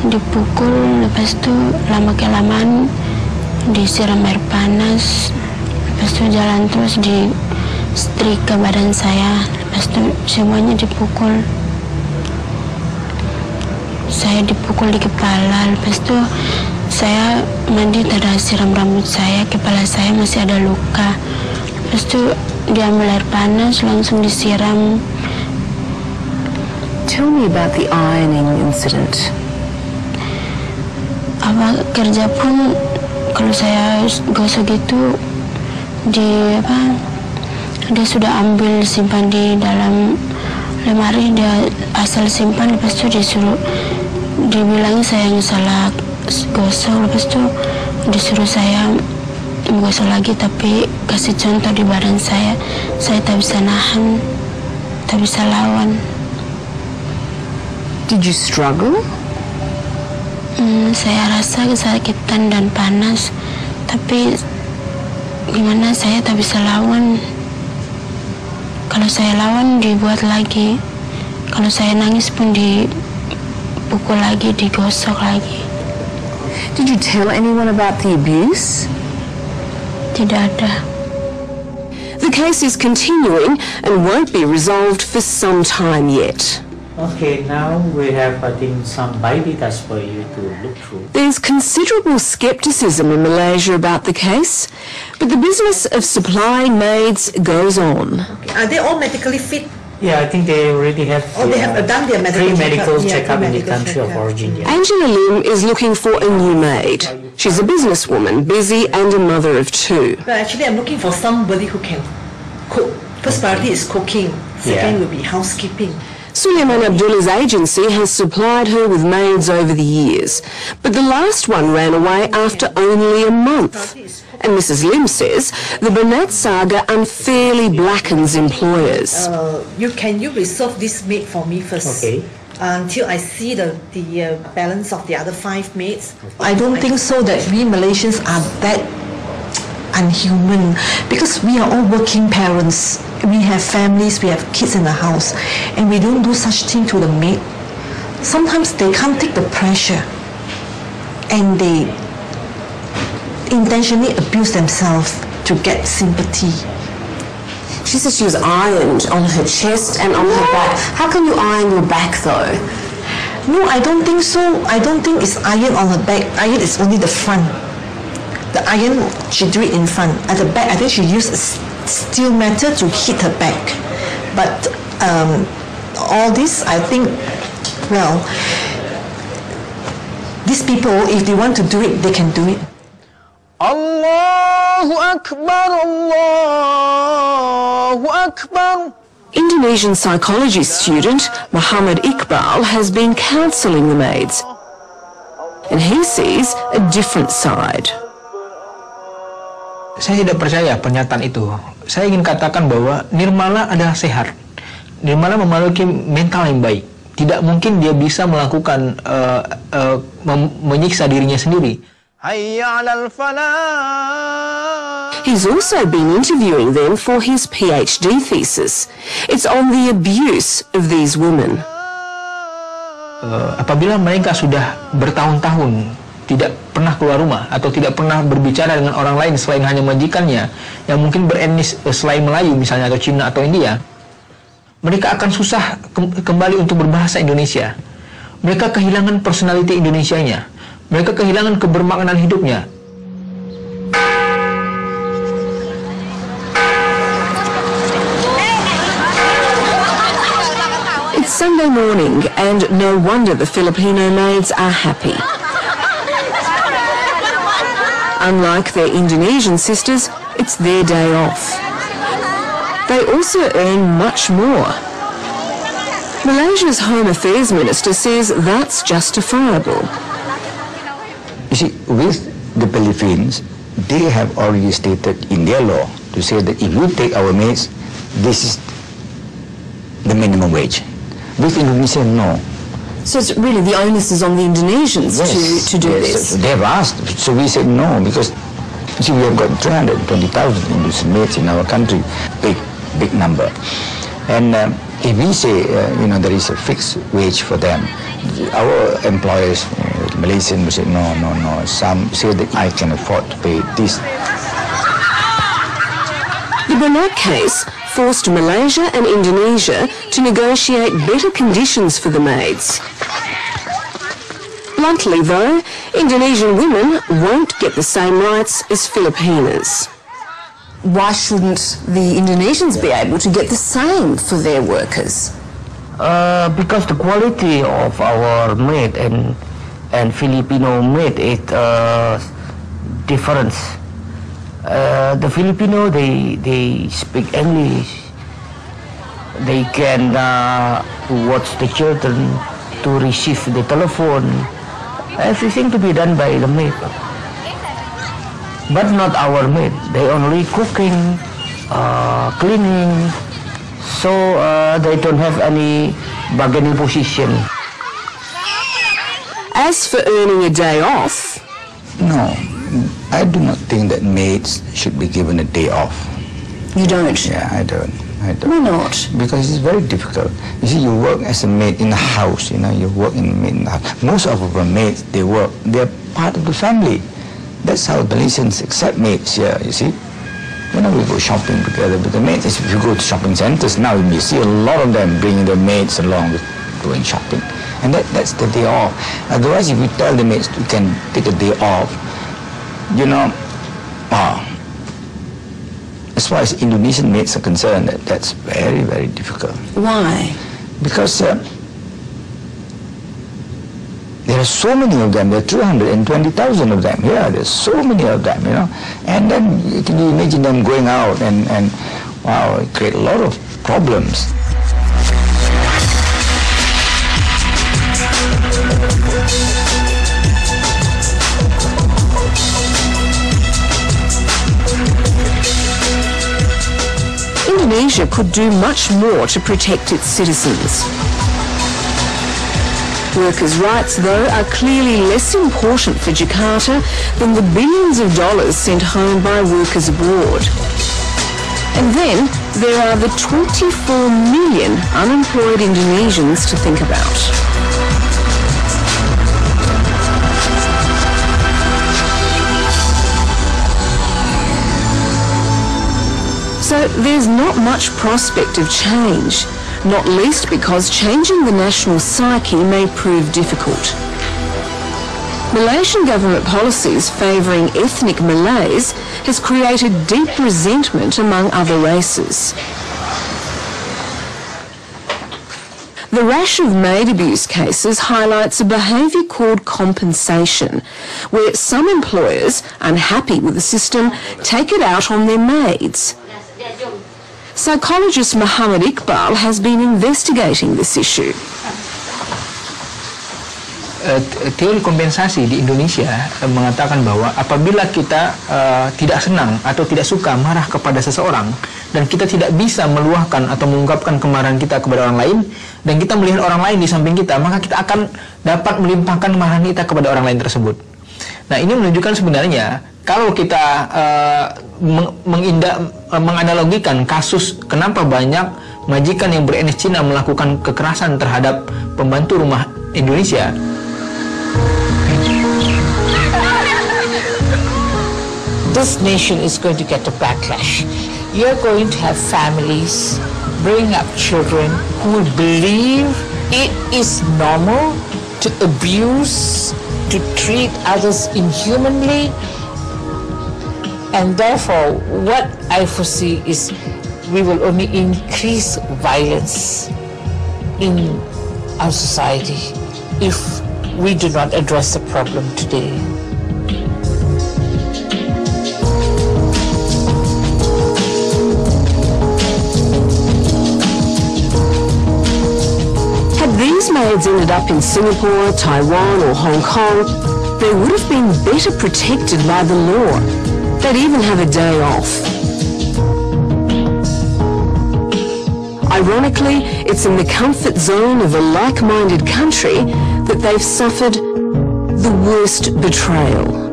dipukul, lepas itu lama-kelamaan disiram air panas, lepas itu jalan terus di setrika badan saya, lepas itu semuanya dipukul. Saya dipukul di kepala, lepas itu saya mandi, tak ada siram rambut saya, kepala saya masih ada luka. Lepas itu diambil air panas, langsung disiram. Tell me about the ironing incident. Apa kerja pun kalau saya gosok gitu dia sudah ambil simpan di dalam lemari, dia asal simpan, lepas itu dibilang saya yang salah gosok, lepas itu disuruh saya gosok lagi, tapi kasih contoh di badan saya tak bisa nahan, tak bisa lawan. Did you struggle? Saya rasa kesakitan dan panas, tapi gimana saya tak bisa lawan. Kalau saya lawan dibuat lagi, kalau saya nangis pun dipukul lagi, digosok lagi. Did you tell anyone about the abuse? Tidak ada. The case is continuing and won't be resolved for some time yet. Okay, now we have, I think, some biodatas for you to look through. There's considerable scepticism in Malaysia about the case, but the business of supplying maids goes on. Okay. Are they all medically fit? Yeah, I think they already have, they have done their medical checkup in the country of origin. Yeah. Angela Lim is looking for a new maid. She's a businesswoman, busy and a mother of two. But actually, I'm looking for somebody who can cook. First priority is cooking. Second will be housekeeping. Sulaiman Abdullah's agency has supplied her with maids over the years, but the last one ran away after only a month. And Mrs. Lim says the Bernat saga unfairly blackens employers. Can you reserve this maid for me first? Okay. Until I see the balance of the other 5 maids. I don't think so that we Malaysians are that unhuman, because we are all working parents. We have families, we have kids in the house, and we don't do such thing to the maid. Sometimes they can't take the pressure, and they intentionally abuse themselves to get sympathy. She says she was ironed on her chest and on her back. How can you iron your back though? No, I don't think so. I don't think it's iron on her back. Iron is only the front. The iron, she do it in front. At the back, I think she used a steel metal to hit her back. But all this, I think, well, these people, if they want to do it, they can do it. Allahu Akbar, Allahu Akbar. Indonesian psychology student Muhammad Iqbal has been counselling the maids, and he sees a different side. Saya tidak percaya pernyataan itu. Saya ingin katakan bahwa Nirmala adalah sehat. Nirmala memiliki mental yang baik. Tidak mungkin dia bisa melakukan menyiksa dirinya sendiri. Hayya 'alal falah. He's also been interviewing them for his PhD thesis. It's on the abuse of these women. Apabila mereka sudah bertahun-tahun tidak pernah keluar rumah atau tidak pernah berbicara dengan orang lain selain hanya majikannya yang mungkin beretnis selain Melayu misalnya atau Cina atau India, mereka akan susah kembali untuk berbahasa Indonesia. Mereka kehilangan personality Indonesianya. Mereka kehilangan kebermaknaan hidupnya. It's Sunday morning and no wonder the Filipino maids are happy. Unlike their Indonesian sisters, it's their day off. They also earn much more. Malaysia's Home Affairs Minister says that's justifiable. You see, with the Philippines, they have already stated in their law to say that if we take our maids, this is the minimum wage. With Indonesia, no. So it's really the onus is on the Indonesians to do this? They have asked, so we said no, because see, we have got 320,000 Indonesian maids in our country, big number. And if we say, there is a fixed wage for them, Our employers, Malaysian, will say, no. Some say that I can afford to pay this. The Burnett case forced Malaysia and Indonesia to negotiate better conditions for the maids. Bluntly though, Indonesian women won't get the same rights as Filipinas. Why shouldn't the Indonesians be able to get the same for their workers? Because the quality of our maid and Filipino maid is different. The Filipino, they speak English. They can watch the children, to receive the telephone. Everything to be done by the maid. But not our maid. They only cooking, cleaning, so they don't have any bargaining position. As for earning a day off, No, I do not think that maids should be given a day off. You don't? Yeah, I don't. Why not? Because it's very difficult. You see, you work as a maid in the house, you work in the house. Most of our maids, they're part of the family. That's how Malaysians accept maids here, you see. When we go shopping together with the maids, if you go to shopping centers now, you see a lot of them bringing their maids along going shopping. And that's the day off. Otherwise, if you tell the maids you can take a day off, as far as Indonesian maids are concerned, that's very, very difficult. Why? Because there are so many of them. There are 220,000 of them. Yeah, there's so many of them, And then can you imagine them going out and wow, it create a lot of problems. Indonesia could do much more to protect its citizens. Workers' rights, though, are clearly less important for Jakarta than the billions of dollars sent home by workers abroad. And then there are the 24 million unemployed Indonesians to think about. So there's not much prospect of change, not least because changing the national psyche may prove difficult. Malaysian government policies favouring ethnic Malays has created deep resentment among other races. The rash of maid abuse cases highlights a behaviour called compensation, where some employers, unhappy with the system, take it out on their maids. Psychologist Muhammad Iqbal has been investigating this issue. Teori kompensasi di Indonesia mengatakan bahwa apabila kita tidak senang atau tidak suka marah kepada seseorang dan kita tidak bisa meluahkan atau mengungkapkan kemarahan kita kepada orang lain dan kita melihat orang lain di samping kita, maka kita akan dapat melimpahkan kemarahan kita kepada orang lain tersebut. Nah, ini menunjukkan sebenarnya kalau kita menganalogikan kasus kenapa banyak majikan yang beretnis Cina melakukan kekerasan terhadap pembantu rumah Indonesia. This nation is going to get a backlash. You're going to have families bring up children who will believe it is normal to abuse, to treat others inhumanly. And therefore, what I foresee is we will only increase violence in our society if we do not address the problem today. Had these maids ended up in Singapore, Taiwan or Hong Kong, they would have been better protected by the law. They'd even have a day off. Ironically, it's in the comfort zone of a like-minded country that they've suffered the worst betrayal.